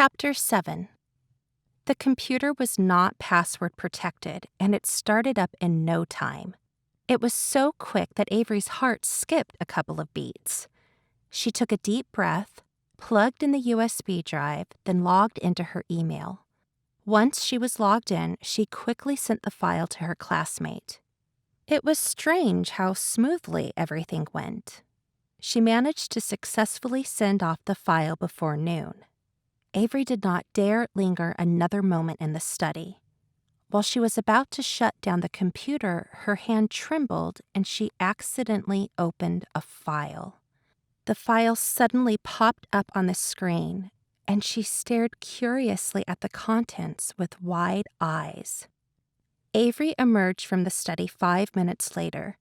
Chapter 7. The computer was not password protected, and it started up in no time. It was so quick that Avery's heart skipped a couple of beats. She took a deep breath, plugged in the USB drive, then logged into her email. Once she was logged in, she quickly sent the file to her classmate. It was strange how smoothly everything went. She managed to successfully send off the file before noon. Avery did not dare linger another moment in the study. While she was about to shut down the computer, her hand trembled and she accidentally opened a file. The file suddenly popped up on the screen, and she stared curiously at the contents with wide eyes. Avery emerged from the study 5 minutes later.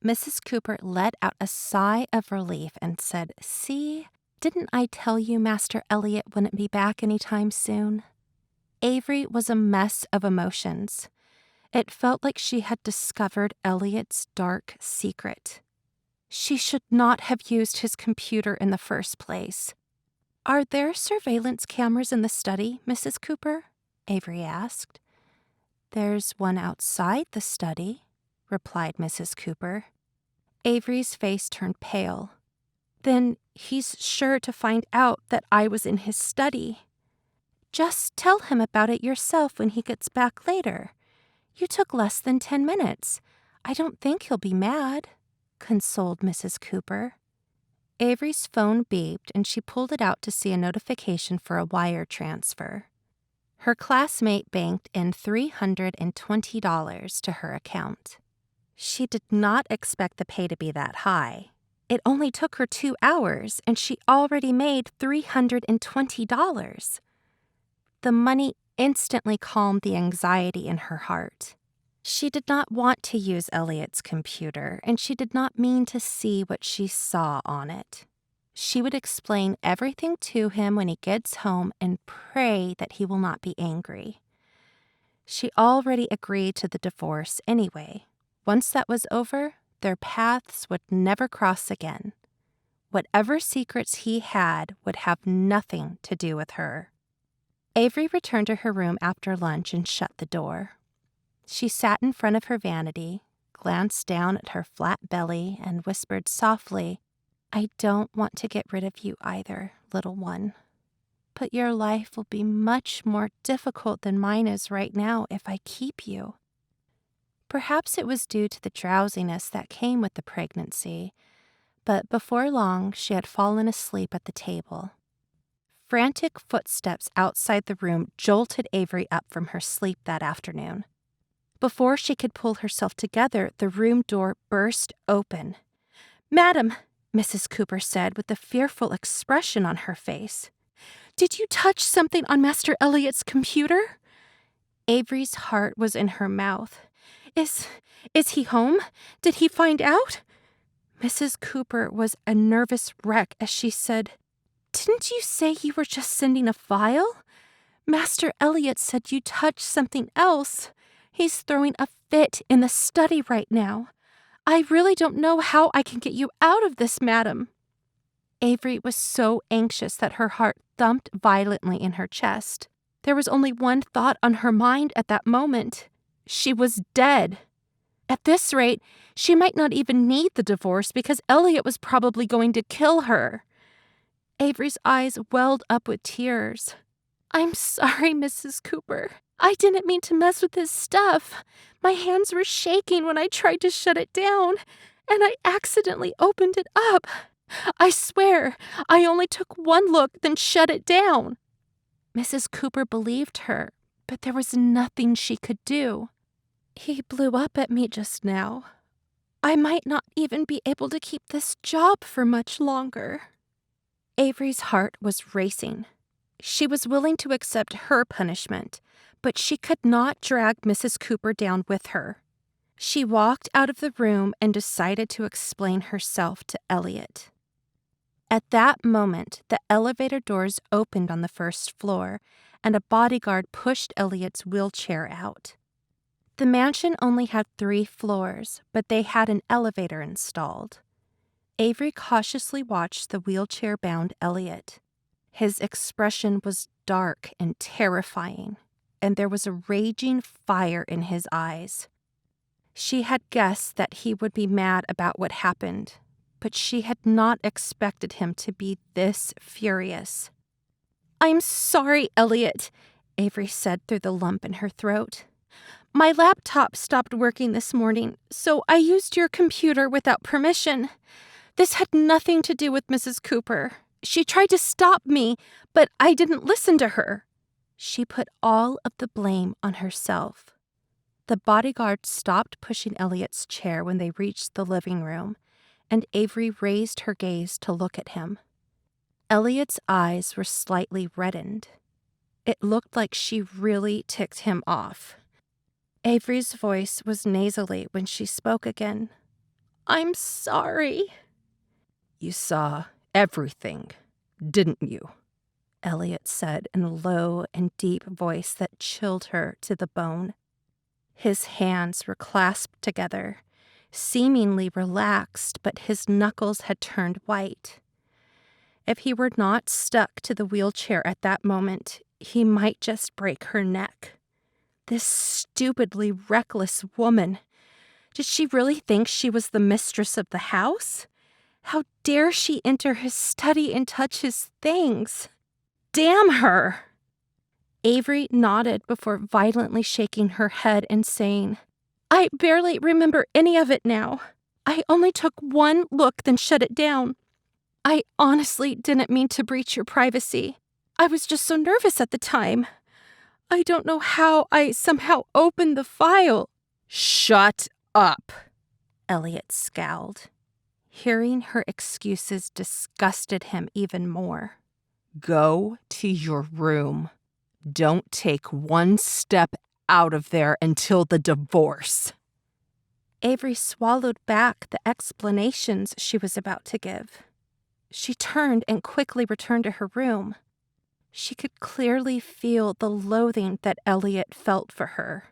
Mrs. Cooper let out a sigh of relief and said, "See? Didn't I tell you Master Elliot wouldn't be back anytime soon?" Avery was a mess of emotions. It felt like she had discovered Elliot's dark secret. She should not have used his computer in the first place. "Are there surveillance cameras in the study, Mrs. Cooper?" Avery asked. "There's one outside the study," replied Mrs. Cooper. Avery's face turned pale. "Then he's sure to find out that I was in his study." "Just tell him about it yourself when he gets back later. You took less than 10 minutes. I don't think he'll be mad," consoled Mrs. Cooper. Avery's phone beeped and she pulled it out to see a notification for a wire transfer. Her classmate banked in $320 to her account. She did not expect the pay to be that high. It only took her 2 hours, and she already made $320. The money instantly calmed the anxiety in her heart. She did not want to use Elliot's computer, and she did not mean to see what she saw on it. She would explain everything to him when he gets home and pray that he will not be angry. She already agreed to the divorce anyway. Once that was over, their paths would never cross again. Whatever secrets he had would have nothing to do with her. Avery returned to her room after lunch and shut the door. She sat in front of her vanity, glanced down at her flat belly, and whispered softly, "I don't want to get rid of you either, little one. But your life will be much more difficult than mine is right now if I keep you." Perhaps it was due to the drowsiness that came with the pregnancy, but before long she had fallen asleep at the table. Frantic footsteps outside the room jolted Avery up from her sleep that afternoon. Before she could pull herself together, the room door burst open. "Madam," Mrs. Cooper said with a fearful expression on her face, "did you touch something on Master Elliot's computer?" Avery's heart was in her mouth. Is he home? Did he find out?" Mrs. Cooper was a nervous wreck as she said, "Didn't you say you were just sending a file? Master Elliot said you touched something else. He's throwing a fit in the study right now. I really don't know how I can get you out of this, madam." Avery was so anxious that her heart thumped violently in her chest. There was only one thought on her mind at that moment. She was dead. At this rate, she might not even need the divorce because Elliot was probably going to kill her. Avery's eyes welled up with tears. "I'm sorry, Mrs. Cooper. I didn't mean to mess with his stuff. My hands were shaking when I tried to shut it down, and I accidentally opened it up. I swear, I only took one look, then shut it down." Mrs. Cooper believed her, but there was nothing she could do. "He blew up at me just now. I might not even be able to keep this job for much longer." Avery's heart was racing. She was willing to accept her punishment, but she could not drag Mrs. Cooper down with her. She walked out of the room and decided to explain herself to Elliot. At that moment, the elevator doors opened on the first floor, and a bodyguard pushed Elliot's wheelchair out. The mansion only had 3 floors, but they had an elevator installed. Avery cautiously watched the wheelchair-bound Elliot. His expression was dark and terrifying, and there was a raging fire in his eyes. She had guessed that he would be mad about what happened, but she had not expected him to be this furious. "I'm sorry, Elliot," Avery said through the lump in her throat. "My laptop stopped working this morning, so I used your computer without permission. This had nothing to do with Mrs. Cooper. She tried to stop me, but I didn't listen to her." She put all of the blame on herself. The bodyguard stopped pushing Elliot's chair when they reached the living room, and Avery raised her gaze to look at him. Elliot's eyes were slightly reddened. It looked like she really ticked him off. Avery's voice was nasally when she spoke again. "I'm sorry." "You saw everything, didn't you?" Elliot said in a low and deep voice that chilled her to the bone. His hands were clasped together, seemingly relaxed, but his knuckles had turned white. If he were not stuck to the wheelchair at that moment, he might just break her neck. This stupidly reckless woman. Did she really think she was the mistress of the house? How dare she enter his study and touch his things? Damn her! Avery nodded before violently shaking her head and saying, "I barely remember any of it now. I only took one look, then shut it down. I honestly didn't mean to breach your privacy. I was just so nervous at the time. I don't know how I somehow opened the file." "Shut up," Elliot scowled. Hearing her excuses disgusted him even more. "Go to your room. Don't take one step out of there until the divorce." Avery swallowed back the explanations she was about to give. She turned and quickly returned to her room. She could clearly feel the loathing that Elliot felt for her.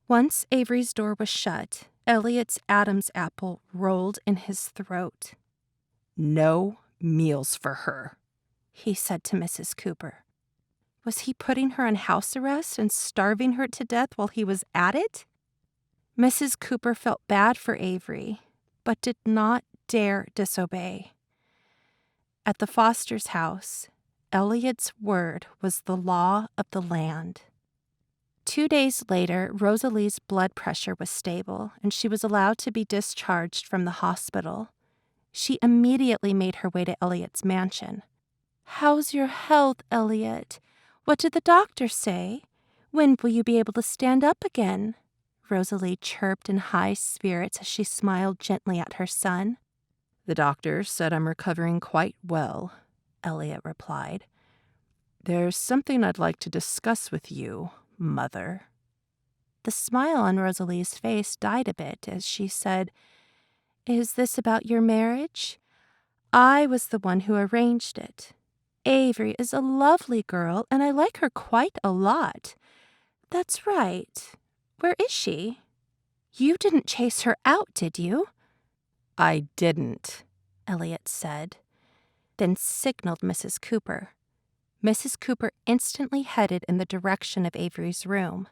Once Avery's door was shut, Elliot's Adam's apple rolled in his throat. "No meals for her," he said to Mrs. Cooper. Was he putting her on house arrest and starving her to death while he was at it? Mrs. Cooper felt bad for Avery, but did not dare disobey. At the Foster's house, Elliot's word was the law of the land. 2 days later, Rosalie's blood pressure was stable, and she was allowed to be discharged from the hospital. She immediately made her way to Elliot's mansion. "How's your health, Elliot? What did the doctor say? When will you be able to stand up again?" Rosalie chirped in high spirits as she smiled gently at her son. "The doctor said I'm recovering quite well," Elliot replied. "There's something I'd like to discuss with you, Mother." The smile on Rosalie's face died a bit as she said, "Is this about your marriage? I was the one who arranged it. Avery is a lovely girl, and I like her quite a lot. That's right. Where is she? You didn't chase her out, did you?" "I didn't," Elliot said, then signaled Mrs. Cooper. Mrs. Cooper instantly headed in the direction of Avery's room.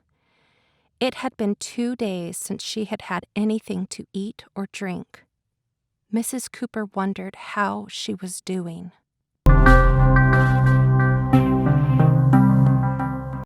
It had been 2 days since she had had anything to eat or drink. Mrs. Cooper wondered how she was doing.